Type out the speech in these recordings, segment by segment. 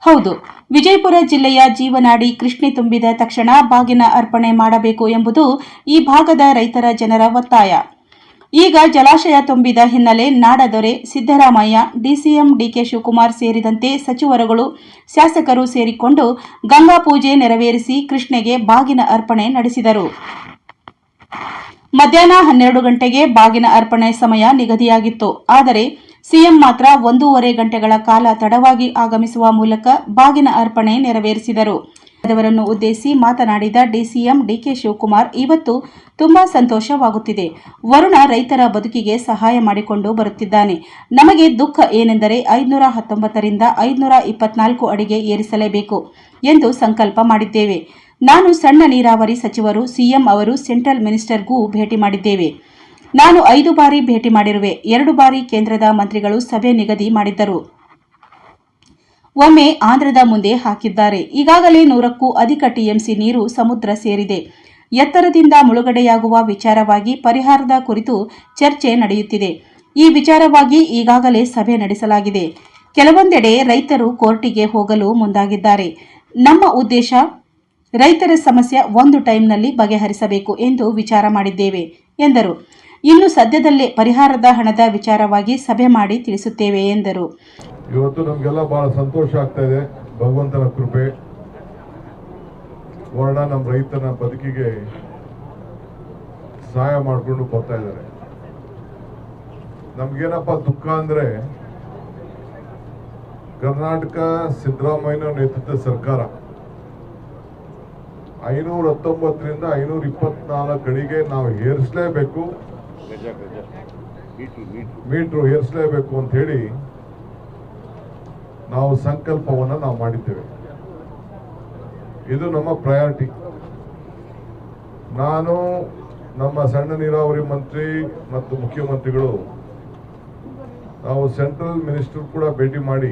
ಹೌದು, ವಿಜಯಪುರ ಜಿಲ್ಲೆಯ ಜೀವನಾಡಿ ಕೃಷ್ಣೆ ತುಂಬಿದ ತಕ್ಷಣ ಬಾಗಿನ ಅರ್ಪಣೆ ಮಾಡಬೇಕು ಎಂಬುದು ಈ ಭಾಗದ ರೈತರ ಜನರ ಒತ್ತಾಯ. ಈಗ ಜಲಾಶಯ ತುಂಬಿದ ಹಿನ್ನೆಲೆ ನಾಡದೊರೆ ಸಿದ್ದರಾಮಯ್ಯ, ಡಿಸಿಎಂ ಡಿಕೆ ಶಿವಕುಮಾರ್ ಸೇರಿದಂತೆ ಸಚಿವರುಗಳು, ಶಾಸಕರು ಸೇರಿಕೊಂಡು ಗಂಗಾ ಪೂಜೆ ನೆರವೇರಿಸಿ ಕೃಷ್ಣೆಗೆ ಬಾಗಿನ ಅರ್ಪಣೆ ನಡೆಸಿದರು. ಮಧ್ಯಾಹ್ನ 12 ಗಂಟೆಗೆ ಬಾಗಿನ ಅರ್ಪಣೆ ಸಮಯ ನಿಗದಿಯಾಗಿತ್ತು. ಆದರೆ ಸಿಎಂ ಮಾತ್ರ 1.5 ಗಂಟೆಗಳ ಕಾಲ ತಡವಾಗಿ ಆಗಮಿಸುವ ಮೂಲಕ ಬಾಗಿನ ಅರ್ಪಣೆ ನೆರವೇರಿಸಿದರು. ಅವರನ್ನು ಉದ್ದೇಶಿಸಿ ಮಾತನಾಡಿದ ಡಿಸಿಎಂ ಡಿಕೆ ಶಿವಕುಮಾರ್, ಇವತ್ತು ತುಂಬಾ ಸಂತೋಷವಾಗುತ್ತಿದೆ. ವರುಣ ರೈತರ ಬದುಕಿಗೆ ಸಹಾಯ ಮಾಡಿಕೊಂಡು ಬರುತ್ತಿದ್ದಾನೆ. ನಮಗೆ ದುಃಖ ಏನೆಂದರೆ 519 ರಿಂದ 524 ಅಡಿಗೆ ಏರಿಸಲೇಬೇಕು ಎಂದು ಸಂಕಲ್ಪ ಮಾಡಿದ್ದೇವೆ. ನಾನು ಸಣ್ಣ ನೀರಾವರಿ ಸಚಿವರು, ಸಿಎಂ ಅವರು ಸೆಂಟ್ರಲ್ ಮಿನಿಸ್ಟರ್ಗೂ ಭೇಟಿ ಮಾಡಿದ್ದೇವೆ. ನಾನು 5 ಬಾರಿ ಭೇಟಿ ಮಾಡಿರುವೆ. 2 ಬಾರಿ ಕೇಂದ್ರದ ಮಂತ್ರಿಗಳು ಸಭೆ ನಿಗದಿ ಮಾಡಿದ್ದರು. ಒಮ್ಮೆ ಆಂಧ್ರದ ಮುಂದೆ ಹಾಕಿದ್ದಾರೆ. ಈಗಾಗಲೇ 100ಕ್ಕೂ ಅಧಿಕ ಟಿಎಂಸಿ ನೀರು ಸಮುದ್ರ ಸೇರಿದೆ. ಎತ್ತರದಿಂದ ಮುಳುಗಡೆಯಾಗುವ ವಿಚಾರವಾಗಿ ಪರಿಹಾರದ ಕುರಿತು ಚರ್ಚೆ ನಡೆಯುತ್ತಿದೆ. ಈ ವಿಚಾರವಾಗಿ ಈಗಾಗಲೇ ಸಭೆ ನಡೆಸಲಾಗಿದೆ. ಕೆಲವೊಂದೆಡೆ ರೈತರು ಕೋರ್ಟಿಗೆ ಹೋಗಲು ಮುಂದಾಗಿದ್ದಾರೆ. ನಮ್ಮ ಉದ್ದೇಶ ರೈತರ ಸಮಸ್ಯೆ ಒಂದು ಟೈಮ್ನಲ್ಲಿ ಬಗೆಹರಿಸಬೇಕು ಎಂದು ವಿಚಾರ ಮಾಡಿದ್ದೇವೆ ಎಂದರು. ಇನ್ನು ಸದ್ಯದಲ್ಲೇ ಪರಿಹಾರದ ಹಣದ ವಿಚಾರವಾಗಿ ಸಭೆ ಮಾಡಿ ತಿಳಿಸುತ್ತೇವೆ ಎಂದರು. ಇವತ್ತು ನಮಗೆಲ್ಲ ಬಹಳ ಸಂತೋಷ ಆಗ್ತಾ ಇದೆ. ಭಗವಂತನ ಕೃಪೆ, ವರ್ಣ ನಮ್ಮ ರೈತನ ಬದುಕಿಗೆ ಸಹಾಯ ಮಾಡಿಕೊಂಡು ಬರ್ತಾ ಇದ್ದಾರೆ. ನಮ್ಗೇನಪ್ಪ ದುಃಖ ಅಂದ್ರೆ, ಕರ್ನಾಟಕ ಸಿದ್ದರಾಮಯ್ಯ ನೇತೃತ್ವದ ಸರ್ಕಾರ 519 ರಿಂದ 524 ಅಡಿಗೆ ನಾವು ಏರಿಸಲೇಬೇಕು, ಮೀಟರ್ ಏರಿಸಲೇಬೇಕು ಅಂತ ಹೇಳಿ ನಾವು ಸಂಕಲ್ಪವನ್ನು ನಾವು ಮಾಡಿದ್ದೇವೆ. ಇದು ನಮ್ಮ ಪ್ರಯಾರಿಟಿ. ನಾನು, ನಮ್ಮ ಸಣ್ಣ ನೀರಾವರಿ ಮಂತ್ರಿ ಮತ್ತು ಮುಖ್ಯಮಂತ್ರಿಗಳು ನಾವು ಸೆಂಟ್ರಲ್ ಮಿನಿಸ್ಟರ್ ಕೂಡ ಭೇಟಿ ಮಾಡಿ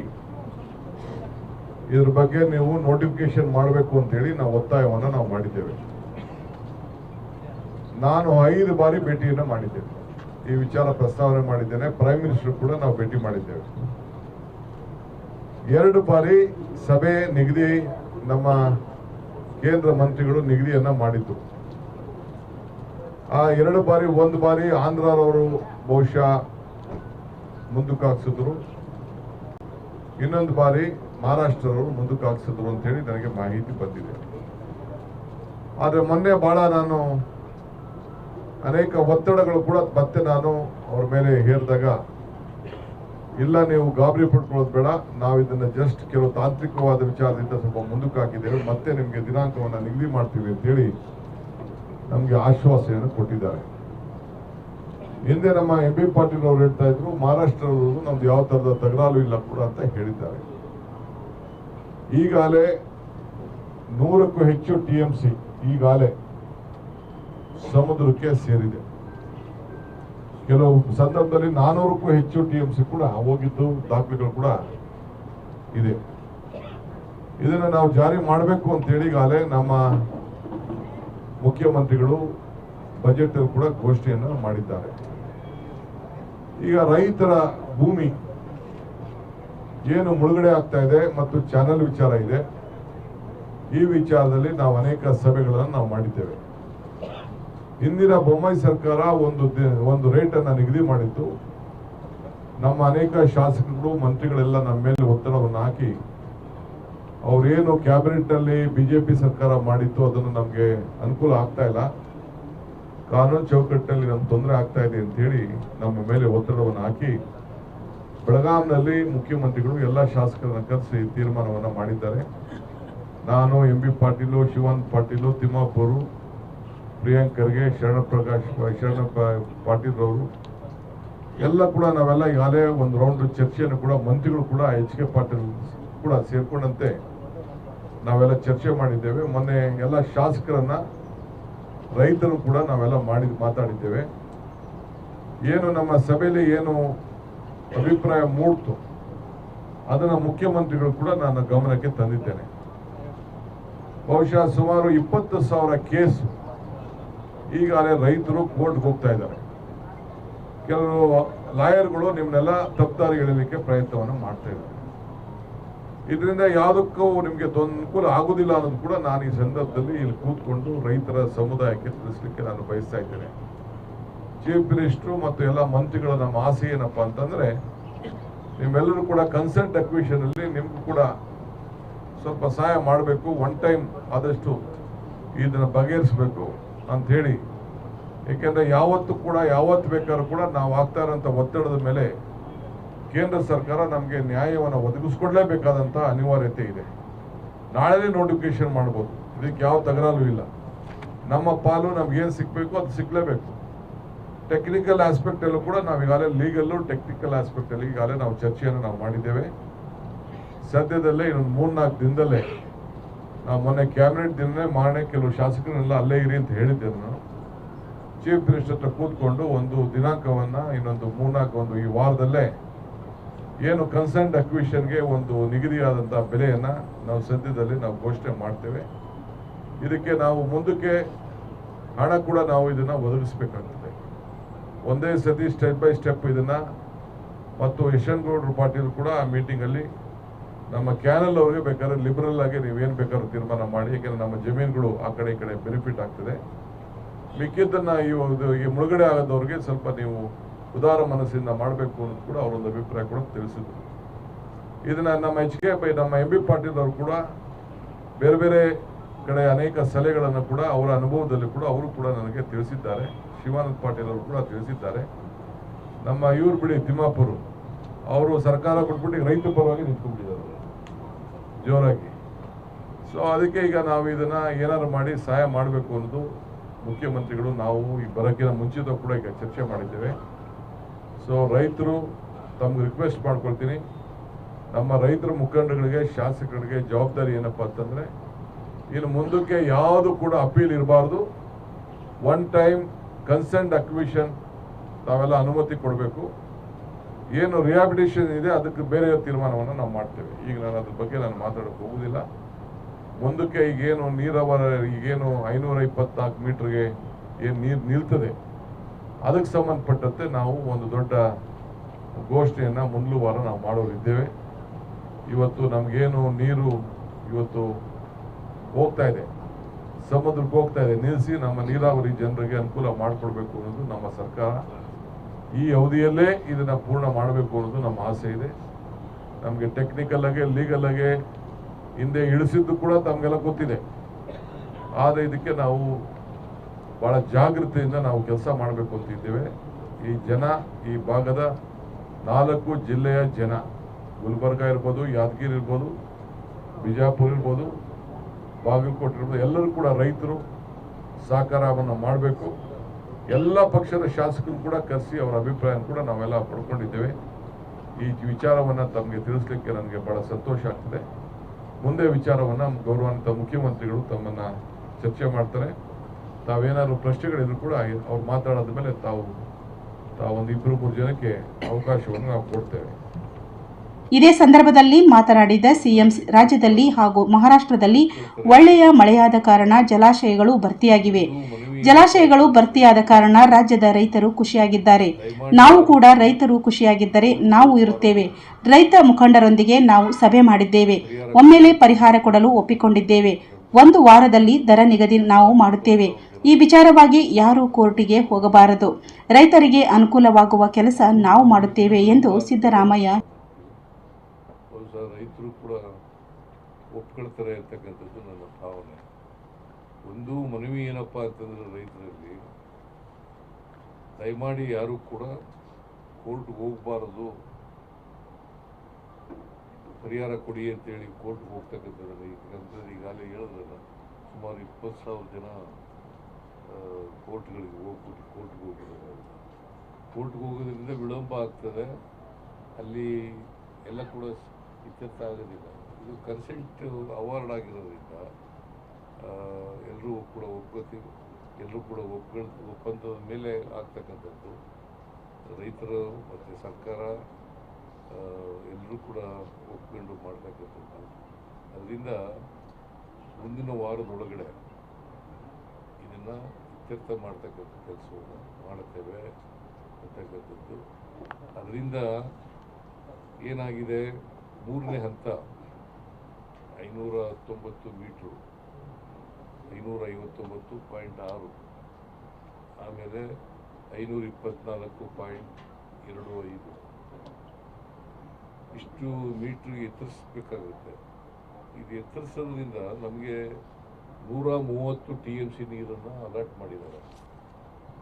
ಇದ್ರ ಬಗ್ಗೆ ನೀವು ನೋಟಿಫಿಕೇಶನ್ ಮಾಡಬೇಕು ಅಂತ ಹೇಳಿ ನಾವು ಒತ್ತಾಯವನ್ನು ನಾವು ಮಾಡಿದ್ದೇವೆ. ನಾನು 5 ಬಾರಿ ಭೇಟಿಯನ್ನು ಮಾಡಿದ್ದೇನೆ. ಈ ವಿಚಾರ ಪ್ರಸ್ತಾವನೆ ಮಾಡಿದ್ದೇನೆ. ಪ್ರೈಮ್ ಮಿನಿಸ್ಟರ್ ಕೂಡ ನಾವು ಭೇಟಿ ಮಾಡಿದ್ದೇವೆ. 2 ಬಾರಿ ಸಭೆ ನಿಗದಿ ನಮ್ಮ ಕೇಂದ್ರ ಮಂತ್ರಿಗಳು ನಿಗದಿಯನ್ನ ಮಾಡಿದ್ದು. ಆ 2 ಬಾರಿ, 1 ಬಾರಿ ಆಂಧ್ರರವರು ಬಹುಶಃ ಮುಂದಕ್ಕೆ ಹಾಕ್ಸಿದ್ರು, ಇನ್ನೊಂದು ಬಾರಿ ಮಹಾರಾಷ್ಟ್ರದವರು ಮುಂದಕ್ಕೆ ಹಾಕ್ಸಿದ್ರು ಅಂತ ಹೇಳಿ ನನಗೆ ಮಾಹಿತಿ ಬಂದಿದೆ. ಆದ್ರೆ ಮೊನ್ನೆ ಬಹಳ ನಾನು ಅನೇಕ ಒತ್ತಡಗಳು ಕೂಡ ಮತ್ತೆ ನಾನು ಅವ್ರ ಮೇಲೆ ಹೇರಿದಾಗ, ಇಲ್ಲ ನೀವು ಗಾಬರಿ ಪಡ್ಕೊಳ್ಳೋದು ಬೇಡ, ನಾವು ಇದನ್ನ ಜಸ್ಟ್ ಕೆಲವು ತಾಂತ್ರಿಕವಾದ ವಿಚಾರದಿಂದ ಸ್ವಲ್ಪ ಮುಂದಕ್ಕೆ ಹಾಕಿದ್ದೇವೆ, ಮತ್ತೆ ನಿಮಗೆ ದಿನಾಂಕವನ್ನು ನಿಗದಿ ಮಾಡ್ತೀವಿ ಅಂತ ಹೇಳಿ ನಮಗೆ ಆಶ್ವಾಸನೆಯನ್ನು ಕೊಟ್ಟಿದ್ದಾರೆ. ಹಿಂದೆ ನಮ್ಮ ಎಂ.ಬಿ. ಪಾಟೀಲ್ ಅವರು ಹೇಳ್ತಾ ಇದ್ರು, ಮಹಾರಾಷ್ಟ್ರದವರು ನಮ್ದು ಯಾವ ತರದ ತಕರಾರು ಇಲ್ಲ ಕೂಡ ಅಂತ ಹೇಳಿದ್ದಾರೆ. ಈಗಾಗಲೇ 100ಕ್ಕೂ ಹೆಚ್ಚು ಟಿಎಂಸಿ ಈಗಾಗಲೇ ಸಮುದ್ರಕ್ಕೆ ಸೇರಿದೆ. ಕೆಲವು ಸಂದರ್ಭದಲ್ಲಿ 400ಕ್ಕೂ ಹೆಚ್ಚು ಟಿಎಂಸಿ ಕೂಡ ಹೋಗಿದ್ದು ದಾಖಲೆಗಳು ಕೂಡ ಇದೆ. ಇದನ್ನ ನಾವು ಜಾರಿ ಮಾಡಬೇಕು ಅಂತ ಹೇಳಿ ಈಗಾಗಲೇ ನಮ್ಮ ಮುಖ್ಯಮಂತ್ರಿಗಳು ಬಜೆಟ್ ಅಲ್ಲಿ ಕೂಡ ಘೋಷಣೆಯನ್ನು ಮಾಡಿದ್ದಾರೆ. ಈಗ ರೈತರ ಭೂಮಿ ಏನು ಮುಳುಗಡೆ ಆಗ್ತಾ ಇದೆ ಮತ್ತು ಚಾನಲ್ ವಿಚಾರ ಇದೆ, ಈ ವಿಚಾರದಲ್ಲಿ ನಾವು ಅನೇಕ ಸಭೆಗಳನ್ನು ನಾವು ಮಾಡಿದ್ದೇವೆ. ಹಿಂದಿನ ಬೊಮ್ಮಾಯಿ ಸರ್ಕಾರ ಒಂದು ರೇಟ್ ಅನ್ನ ನಿಗದಿ ಮಾಡಿತ್ತು. ನಮ್ಮ ಅನೇಕ ಶಾಸಕರು, ಮಂತ್ರಿಗಳೆಲ್ಲ ನಮ್ಮ ಮೇಲೆ ಒತ್ತಡವನ್ನು ಹಾಕಿ ಅವ್ರೇನು ಕ್ಯಾಬಿನೆಟ್ ನಲ್ಲಿ ಬಿಜೆಪಿ ಸರ್ಕಾರ ಮಾಡಿತ್ತು ಅದನ್ನು ನಮ್ಗೆ ಅನುಕೂಲ ಆಗ್ತಾ ಇಲ್ಲ, ಕಾನೂನು ಚೌಕಟ್ಟಿನಲ್ಲಿ ನಮ್ಗೆ ತೊಂದರೆ ಆಗ್ತಾ ಇದೆ ಅಂತ ಹೇಳಿ ನಮ್ಮ ಮೇಲೆ ಒತ್ತಡವನ್ನು ಹಾಕಿ ಬೆಳಗಾಂನಲ್ಲಿ ಮುಖ್ಯಮಂತ್ರಿಗಳು ಎಲ್ಲ ಶಾಸಕರನ್ನ ಕರೆಸಿ ತೀರ್ಮಾನವನ್ನ ಮಾಡಿದ್ದಾರೆ. ನಾನು, ಎಂ.ಬಿ. ಪಾಟೀಲು, ಶಿವಾನಂದ ಪಾಟೀಲು, ತಿಮ್ಮಾಪುರು, ಪ್ರಿಯಾಂಕ್ ಖರ್ಗೆ, ಶರಣ ಪಾಟೀಲ್ ರವರು ಎಲ್ಲ ಕೂಡ ನಾವೆಲ್ಲ ಈಗಾಗಲೇ ಒಂದು ರೌಂಡ್ ಚರ್ಚೆಯನ್ನು ಕೂಡ ಮಂತ್ರಿಗಳು ಕೂಡ ಎಚ್.ಕೆ. ಪಾಟೀಲ್ ಕೂಡ ಸೇರ್ಕೊಂಡಂತೆ ನಾವೆಲ್ಲ ಚರ್ಚೆ ಮಾಡಿದ್ದೇವೆ. ಮೊನ್ನೆ ಎಲ್ಲ ಶಾಸಕರನ್ನ, ರೈತರು ಕೂಡ ನಾವೆಲ್ಲ ಮಾತಾಡಿದ್ದೇವೆ. ಏನು ನಮ್ಮ ಸಭೆಯಲ್ಲಿ ಏನು ಅಭಿಪ್ರಾಯ ಮೂಡ್ತು ಅದನ್ನ ಮುಖ್ಯಮಂತ್ರಿಗಳು ಕೂಡ ನನ್ನ ಗಮನಕ್ಕೆ ತಂದಿದ್ದೇನೆ. ಬಹುಶಃ ಸುಮಾರು 20,000 ಕೇಸು ಈಗಾಗಲೇ ರೈತರು ಕೋರ್ಟ್ಗೆ ಹೋಗ್ತಾ ಇದ್ದಾರೆ. ಕೆಲವು ಲಾಯರ್ಗಳು ನಿಮ್ಮನ್ನೆಲ್ಲ ತಪ್ಪದಾರಿ ಎಳೆಯಲಿಕ್ಕೆ ಪ್ರಯತ್ನವನ್ನು ಮಾಡ್ತಾ ಇದ್ದಾರೆ. ಇದರಿಂದ ಯಾವುದಕ್ಕೂ ನಿಮಗೆ ಅನುಕೂಲ ಆಗೋದಿಲ್ಲ ಅನ್ನೋದು ಕೂಡ ನಾನು ಈ ಸಂದರ್ಭದಲ್ಲಿ ಇಲ್ಲಿ ಕೂತ್ಕೊಂಡು ರೈತರ ಸಮುದಾಯಕ್ಕೆ ತಿಳಿಸ್ಲಿಕ್ಕೆ ನಾನು ಬಯಸ್ತಾ ಇದ್ದೇನೆ. ಚೀಫ್ ಮಿನಿಸ್ಟ್ರು ಮತ್ತು ಎಲ್ಲ ಮಂತ್ರಿಗಳ ನಮ್ಮ ಆಸೆ ಏನಪ್ಪಾ ಅಂತಂದ್ರೆ, ನಿಮ್ಮೆಲ್ಲರೂ ಕೂಡ ಕನ್ಸೆಂಟ್ ಅಕ್ವಿಷನ್ ಅಲ್ಲಿ ನಿಮ್ಗೂ ಕೂಡ ಸ್ವಲ್ಪ ಸಹಾಯ ಮಾಡಬೇಕು, ಒನ್ ಟೈಮ್ ಆದಷ್ಟು ಇದನ್ನ ಬಗೆಹರಿಸಬೇಕು ಅಂತ ಹೇಳಿ. ಏಕೆಂದ್ರೆ ಯಾವತ್ತು ಬೇಕಾದ್ರೂ ಕೂಡ ನಾವು ಆಗ್ತಾ ಇರೋಂಥ ಒತ್ತಡದ ಮೇಲೆ ಕೇಂದ್ರ ಸರ್ಕಾರ ನಮಗೆ ನ್ಯಾಯವನ್ನು ಒದಗಿಸ್ಕೊಡ್ಲೇಬೇಕಾದಂಥ ಅನಿವಾರ್ಯತೆ ಇದೆ. ನಾಳೆನೇ ನೋಟಿಫಿಕೇಶನ್ ಮಾಡ್ಬೋದು, ಇದಕ್ಕೆ ಯಾವ ತಕರಾರು ಇಲ್ಲ. ನಮ್ಮ ಪಾಲು ನಮ್ಗೇನು ಸಿಗಬೇಕು ಅದು ಸಿಗ್ಲೇಬೇಕು. ಟೆಕ್ನಿಕಲ್ ಆಸ್ಪೆಕ್ಟ್ ಅಲ್ಲೂ ಕೂಡ ನಾವು ಈಗಾಗಲೇ ಲೀಗಲ್ಲು ಟೆಕ್ನಿಕಲ್ ಆಸ್ಪೆಕ್ಟ್ ಅಲ್ಲಿ ಈಗಾಗಲೇ ನಾವು ಚರ್ಚೆಯನ್ನು ನಾವು ಮಾಡಿದ್ದೇವೆ. ಸದ್ಯದಲ್ಲೇ ಇನ್ನೊಂದು 3-4 ದಿನದಲ್ಲೇ ನಾವು ಮೊನ್ನೆ ಕ್ಯಾಬಿನೆಟ್ ದಿನನೇ ಮಾಡನೆ ಕೆಲವು ಶಾಸಕರನ್ನೆಲ್ಲ ಅಲ್ಲೇ ಇರಿ ಅಂತ ಹೇಳಿದ್ದೆ. ನಾನು ಚೀಫ್ ಮಿನಿಸ್ಟರ್ ಹತ್ರ ಕೂತ್ಕೊಂಡು ಒಂದು ದಿನಾಂಕವನ್ನ ಇನ್ನೊಂದು 3-4 ಈ ವಾರದಲ್ಲೇ ಏನು ಕನ್ಸರ್ನ್ಡ್ ಅಕ್ವಿಷನ್ಗೆ ಒಂದು ನಿಗದಿಯಾದಂಥ ಬೆಲೆಯನ್ನ ನಾವು ಸದ್ಯದಲ್ಲಿ ನಾವು ಘೋಷಣೆ ಮಾಡ್ತೇವೆ. ಇದಕ್ಕೆ ನಾವು ಮುಂದಕ್ಕೆ ಹಣ ಕೂಡ ನಾವು ಇದನ್ನ ಒದಗಿಸಬೇಕಾಗ್ತದೆ. ಒಂದೇ ಸತಿ ಸ್ಟೆಪ್ ಬೈ ಸ್ಟೆಪ್ ಇದನ್ನ, ಮತ್ತು ಯಶವಂತಗೌಡರು ಪಾಟೀಲ್ ಕೂಡ ಆ ಮೀಟಿಂಗ್ ಅಲ್ಲಿ ನಮ್ಮ ಕ್ಯಾನಲ್ ಅವ್ರಿಗೆ ಬೇಕಾದ್ರೆ ಲಿಬರಲ್ ಆಗಿ ನೀವೇನು ಬೇಕಾದ್ರೂ ತೀರ್ಮಾನ ಮಾಡಿ, ಯಾಕೆಂದ್ರೆ ನಮ್ಮ ಜಮೀನುಗಳು ಆ ಕಡೆ ಈ ಕಡೆ ಬೆನಿಫಿಟ್ ಆಗ್ತದೆ. ಮಿಕ್ಕಿದ್ದನ್ನ ಈ ಮುಳುಗಡೆ ಆಗೋದವ್ರಿಗೆ ಸ್ವಲ್ಪ ನೀವು ಉದಾರ ಮನಸ್ಸಿಂದ ಮಾಡಬೇಕು ಅನ್ನೋದು ಕೂಡ ಅವರೊಂದು ಅಭಿಪ್ರಾಯ ಕೂಡ ತಿಳಿಸಿದ್ರು. ಇದನ್ನ ನಮ್ಮ ನಮ್ಮ ಎಂ ಬಿ ಪಾಟೀಲ್ ಅವರು ಕೂಡ ಬೇರೆ ಬೇರೆ ಕಡೆ ಅನೇಕ ಸಲಹೆಗಳನ್ನು ಕೂಡ ಅವರ ಅನುಭವದಲ್ಲಿ ಕೂಡ ಅವರು ಕೂಡ ನನಗೆ ತಿಳಿಸಿದ್ದಾರೆ. ಶಿವಾನಂದ ಪಾಟೀಲ್ ಅವರು ಕೂಡ ತಿಳಿಸಿದ್ದಾರೆ. ನಮ್ಮ ಇವ್ರು ಬಿಡಿ ತಿಮ್ಮಾಪುರು ಅವರು ಸರ್ಕಾರ ಬಿಟ್ಬಿಟ್ಟು ರೈತ ಪರವಾಗಿ ನಿಂತ್ಕೊಂಡಿದ್ದಾರೆ ಜೋರಾಗಿ. ಸೊ ಅದಕ್ಕೆ ಈಗ ನಾವು ಇದನ್ನ ಏನಾದ್ರು ಮಾಡಿ ಸಹಾಯ ಮಾಡಬೇಕು ಅನ್ನೋದು ಮುಖ್ಯಮಂತ್ರಿಗಳು ನಾವು ಈ ಬರೋಕ್ಕಿಂತ ಮುಂಚಿತ ಕೂಡ ಈಗ ಚರ್ಚೆ ಮಾಡಿದ್ದೇವೆ. ಸೊ ರೈತರು ತಮ್ಗೆ ರಿಕ್ವೆಸ್ಟ್ ಮಾಡ್ಕೊಳ್ತೀನಿ, ನಮ್ಮ ರೈತರ ಮುಖಂಡಗಳಿಗೆ ಶಾಸಕರಿಗೆ ಜವಾಬ್ದಾರಿ ಏನಪ್ಪಾ ಅಂತಂದ್ರೆ, ಇನ್ನು ಮುಂದಕ್ಕೆ ಯಾವುದು ಕೂಡ ಅಪೀಲ್ ಇರಬಾರ್ದು. ಒನ್ ಟೈಮ್ ಕನ್ಸೆಂಟ್ ಅಕ್ವಿಷನ್ ತಾವೆಲ್ಲ ಅನುಮತಿ ಕೊಡಬೇಕು. ಏನು ರಿಹಾಬಿಲಿಟೇಷನ್ ಇದೆ ಅದಕ್ಕೆ ಬೇರೆ ತೀರ್ಮಾನವನ್ನು ನಾವು ಮಾಡ್ತೇವೆ. ಈಗ ನಾನು ಅದ್ರ ಬಗ್ಗೆ ನಾನು ಮಾತಾಡೋಕೆ ಹೋಗುದಿಲ್ಲ. ಮುಂದಕ್ಕೆ ಈಗೇನು ಈಗೇನು 524 ಮೀಟರ್ಗೆ ಏನು ನೀರು ನಿಲ್ತದೆ ಅದಕ್ಕೆ ಸಂಬಂಧಪಟ್ಟಂತೆ ನಾವು ಒಂದು ದೊಡ್ಡ ಘೋಷಣೆಯನ್ನ ಮುಂದಿನ ವಾರ ನಾವು ಮಾಡೋರಿದ್ದೇವೆ. ಇವತ್ತು ನಮಗೇನು ನೀರು ಇವತ್ತು ಹೋಗ್ತಾ ಇದೆ, ಸಮುದ್ರಕ್ಕೆ ಹೋಗ್ತಾ ಇದೆ, ನಿಲ್ಲಿಸಿ ನಮ್ಮ ನೀರಾವರಿ ಜನರಿಗೆ ಅನುಕೂಲ ಮಾಡಿಕೊಡ್ಬೇಕು ಅನ್ನೋದು ನಮ್ಮ ಸರ್ಕಾರ. ಈ ಅವಧಿಯಲ್ಲೇ ಇದನ್ನ ಪೂರ್ಣ ಮಾಡಬೇಕು ಅನ್ನೋದು ನಮ್ಮ ಆಸೆ ಇದೆ. ನಮಗೆ ಟೆಕ್ನಿಕಲ್ ಆಗಿ ಲೀಗಲ್ ಆಗಿ ಹಿಂದೆ ಇಳಿಸಿದ್ದು ಕೂಡ ತಮಗೆಲ್ಲ ಗೊತ್ತಿದೆ. ಆದರೆ ಇದಕ್ಕೆ ನಾವು ಬಹಳ ಜಾಗೃತಿಯಿಂದ ನಾವು ಕೆಲಸ ಮಾಡಬೇಕು ಅಂತಿದ್ದೇವೆ. ಈ ಭಾಗದ 4 ಜಿಲ್ಲೆಯ ಜನ, ಗುಲ್ಬರ್ಗ ಇರ್ಬೋದು, ಯಾದಗಿರಿ ಇರ್ಬೋದು, ಬಿಜಾಪುರ ಇರ್ಬೋದು, ಬಾಗಲಕೋಟೆ ಇರ್ಬೋದು, ಎಲ್ಲರೂ ಕೂಡ ರೈತರು ಸಹಕಾರವನ್ನು ಮಾಡಬೇಕು. ಎಲ್ಲ ಪಕ್ಷದ ಶಾಸಕರು ಕೂಡ ಕರೆಸಿ ಅವರ ಅಭಿಪ್ರಾಯ ಕೂಡ ನಾವೆಲ್ಲ ಪಡ್ಕೊಂಡಿದ್ದೇವೆ. ಈ ವಿಚಾರವನ್ನು ತಮಗೆ ತಿಳಿಸ್ಲಿಕ್ಕೆ ನನಗೆ ಬಹಳ ಸಂತೋಷ ಆಗ್ತದೆ. ಮುಂದೆ ವಿಚಾರವನ್ನು ಗೌರವಾನ್ವಿತ ಮುಖ್ಯಮಂತ್ರಿಗಳು ತಮ್ಮನ್ನ ಚರ್ಚೆ ಮಾಡ್ತಾರೆ. ತಾವೇನಾದ್ರು ಪ್ರಶ್ನೆಗಳಿದ್ರು ಕೂಡ ಅವ್ರು ಮಾತಾಡೋದ ಮೇಲೆ ತಾವೊಂದು 2-3 ಜನಕ್ಕೆ ಅವಕಾಶವನ್ನು ನಾವು ಕೊಡ್ತೇವೆ. ಇದೇ ಸಂದರ್ಭದಲ್ಲಿ ಮಾತನಾಡಿದ ಸಿಎಂ, ರಾಜ್ಯದಲ್ಲಿ ಹಾಗೂ ಮಹಾರಾಷ್ಟ್ರದಲ್ಲಿ ಒಳ್ಳೆಯ ಮಳೆಯಾದ ಕಾರಣ ಜಲಾಶಯಗಳು ಭರ್ತಿಯಾಗಿವೆ. ಜಲಾಶಯಗಳು ಭರ್ತಿಯಾದ ಕಾರಣ ರಾಜ್ಯದ ರೈತರು ಖುಷಿಯಾಗಿದ್ದಾರೆ. ನಾವು ಕೂಡ ರೈತರು ಖುಷಿಯಾಗಿದ್ದರೆ ನಾವು ಇರುತ್ತೇವೆ. ರೈತ ಮುಖಂಡರೊಂದಿಗೆ ನಾವು ಸಭೆ ಮಾಡಿದ್ದೇವೆ. ಒಮ್ಮೆಲೆ ಪರಿಹಾರ ಕೊಡಲು ಒಪ್ಪಿಕೊಂಡಿದ್ದೇವೆ. 1 ವಾರದಲ್ಲಿ ದರ ನಿಗದಿ ನಾವು ಮಾಡುತ್ತೇವೆ. ಈ ವಿಚಾರವಾಗಿ ಯಾರೂ ಕೋರ್ಟಿಗೆ ಹೋಗಬಾರದು. ರೈತರಿಗೆ ಅನುಕೂಲವಾಗುವ ಕೆಲಸ ನಾವು ಮಾಡುತ್ತೇವೆ ಎಂದು ಸಿದ್ದರಾಮಯ್ಯ ರೈತರು ಕೂಡ ಒಪ್ಕೊಳ್ತಾರೆ ಅಂತಕ್ಕಂಥದ್ದು ನನ್ನ ಭಾವನೆ. ಒಂದು ಮನವಿ ಏನಪ್ಪಾ ಅಂತಂದ್ರೆ, ರೈತರಲ್ಲಿ ದಯಮಾಡಿ ಯಾರು ಕೂಡ ಕೋರ್ಟ್ಗೆ ಹೋಗಬಾರದು, ಪರಿಹಾರ ಕೊಡಿ ಅಂತೇಳಿ ಕೋರ್ಟ್ಗೆ ಹೋಗ್ತಕ್ಕಂಥದ್ದು. ಯಾಕಂತಂದ್ರೆ ಈಗಾಗಲೇ ಹೇಳಿದ್ರಲ್ಲ, ಸುಮಾರು 20,000 ಜನ ಕೋರ್ಟ್ಗೆ ಹೋಗಿದ್ದಾರೆ. ಕೋರ್ಟ್ಗೆ ಹೋಗೋದ್ರಿಂದ ವಿಳಂಬ ಆಗ್ತದೆ, ಅಲ್ಲಿ ಎಲ್ಲ ಕೂಡ ಇತ್ಯರ್ಥ ಆಗೋದಿಲ್ಲ. ಇದು ಕನ್ಸೆಂಟ್ ಅವಾರ್ಡ್ ಆಗಿರೋದ್ರಿಂದ ಎಲ್ಲರೂ ಕೂಡ ಒಪ್ಕೋತೀವಿ, ಎಲ್ಲರೂ ಕೂಡ ಒಪ್ಪಂದದ ಮೇಲೆ ಆಗ್ತಕ್ಕಂಥದ್ದು. ರೈತರು ಮತ್ತು ಸರ್ಕಾರ ಎಲ್ಲರೂ ಕೂಡ ಒಪ್ಕೊಂಡು ಮಾಡ್ತಕ್ಕಂಥದ್ದು. ಅದರಿಂದ ಮುಂದಿನ ವಾರದೊಳಗಡೆ ಇದನ್ನು ಇತ್ಯರ್ಥ ಮಾಡ್ತಕ್ಕಂಥ ಕೆಲಸವನ್ನು ಮಾಡುತ್ತೇವೆ ಅಂತಕ್ಕಂಥದ್ದು. ಅದರಿಂದ ಏನಾಗಿದೆ, 3ನೇ ಹಂತ 519 ಮೀಟ್ರು 559.6, ಆಮೇಲೆ 524.25 ಇಷ್ಟು ಮೀಟ್ರ್ ಎತ್ತರಿಸಬೇಕಾಗುತ್ತೆ. ಇದು ಎತ್ತರಿಸೋದ್ರಿಂದ ನಮಗೆ 130 TMC ನೀರನ್ನು ಅಲಾಟ್ ಮಾಡಿದ್ದಾರೆ.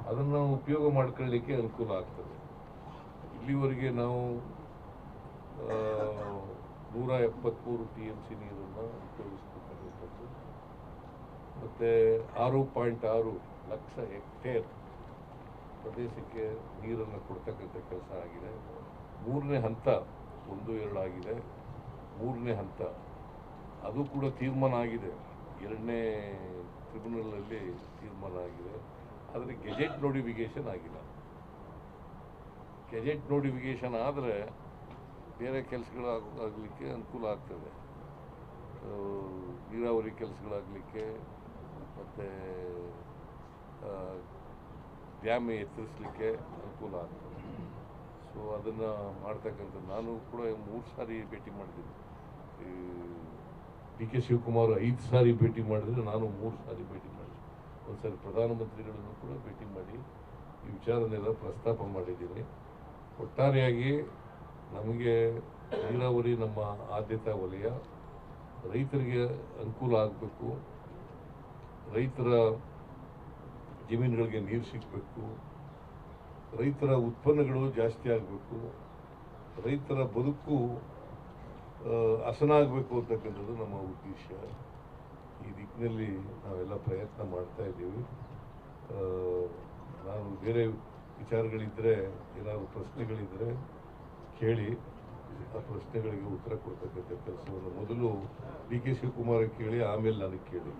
ಅದನ್ನು ನಾವು ಉಪಯೋಗ ಮಾಡ್ಕೊಳ್ಳಿಕ್ಕೆ ಅನುಕೂಲ ಆಗ್ತದೆ. ಇಲ್ಲಿವರೆಗೆ ನಾವು 173 TMC ನೀರನ್ನು ಉಪಯೋಗಿಸಬೇಕಾಗುತ್ತದೆ. ಮತ್ತು 6.6 ಲಕ್ಷ ಹೆಕ್ಟೇರ್ ಪ್ರದೇಶಕ್ಕೆ ನೀರನ್ನು ಕೊಡ್ತಕ್ಕಂಥ ಕೆಲಸ ಆಗಿದೆ. 3ನೇ ಹಂತ 1-2 ಆಗಿದೆ. 3ನೇ ಹಂತ ಅದು ಕೂಡ ತೀರ್ಮಾನ ಆಗಿದೆ. 2ನೇ ಟ್ರಿಬ್ಯುನಲಲ್ಲಿ ತೀರ್ಮಾನ ಆಗಿದೆ. ಆದರೆ ಗೆಜೆಟ್ ನೋಟಿಫಿಕೇಶನ್ ಆಗಿಲ್ಲ. ಗೆಜೆಟ್ ನೋಟಿಫಿಕೇಶನ್ ಆದರೆ ಬೇರೆ ಕೆಲಸಗಳಾಗಲಿಕ್ಕೆ ಅನುಕೂಲ ಆಗ್ತದೆ. ನೀರಾವರಿ ಕೆಲಸಗಳಾಗಲಿಕ್ಕೆ ಮತ್ತು ಡ್ಯಾಮ್ ಎತ್ತರಿಸಲಿಕ್ಕೆ ಅನುಕೂಲ ಆಗ್ತದೆ. ಸೊ ಅದನ್ನು ಮಾಡ್ತಕ್ಕಂಥದ್ದು ನಾನು ಕೂಡ 3 ಸಾರಿ ಭೇಟಿ ಮಾಡಿದ್ದೀನಿ. ಡಿ ಕೆ ಶಿವಕುಮಾರ್ 5 ಸಾರಿ ಭೇಟಿ ಮಾಡಿದರೆ ನಾನು 3 ಸಾರಿ ಭೇಟಿ ಮಾಡಿದ್ದೀನಿ. ಒಂದು ಸಾರಿ ಪ್ರಧಾನಮಂತ್ರಿಗಳನ್ನು ಕೂಡ ಭೇಟಿ ಮಾಡಿ ಈ ವಿಚಾರನೆಲ್ಲ ಪ್ರಸ್ತಾಪ ಮಾಡಿದ್ದೀನಿ. ಒಟ್ಟಾರೆಯಾಗಿ ನಮಗೆ ನೀರಾವರಿ ನಮ್ಮ ಆದ್ಯತಾ ವಲಯ. ರೈತರಿಗೆ ಅನುಕೂಲ ಆಗಬೇಕು, ರೈತರ ಜಮೀನುಗಳಿಗೆ ನೀರು ಸಿಗಬೇಕು, ರೈತರ ಉತ್ಪನ್ನಗಳು ಜಾಸ್ತಿ ಆಗಬೇಕು, ರೈತರ ಬದುಕು ಹಸನಾಗಬೇಕು ಅಂತಕ್ಕಂಥದ್ದು ನಮ್ಮ ಉದ್ದೇಶ. ಈ ದಿಕ್ಕಿನಲ್ಲಿ ನಾವೆಲ್ಲ ಪ್ರಯತ್ನ ಮಾಡ್ತಾ ಇದ್ದೀವಿ. ನಾನು ಬೇರೆ ವಿಚಾರಗಳಿದ್ದರೆ, ಏನಾದರೂ ಪ್ರಶ್ನೆಗಳಿದ್ದರೆ ಕೇಳಿ, ಆ ಪ್ರಶ್ನೆಗಳಿಗೆ ಉತ್ತರ ಕೊಡ್ತಕ್ಕಂಥ ಕೆಲಸವನ್ನು ಮೊದಲು ಡಿ ಕೆ ಶಿವಕುಮಾರ್ ಕೇಳಿ, ಆಮೇಲೆ ನನಗೆ ಕೇಳಿ.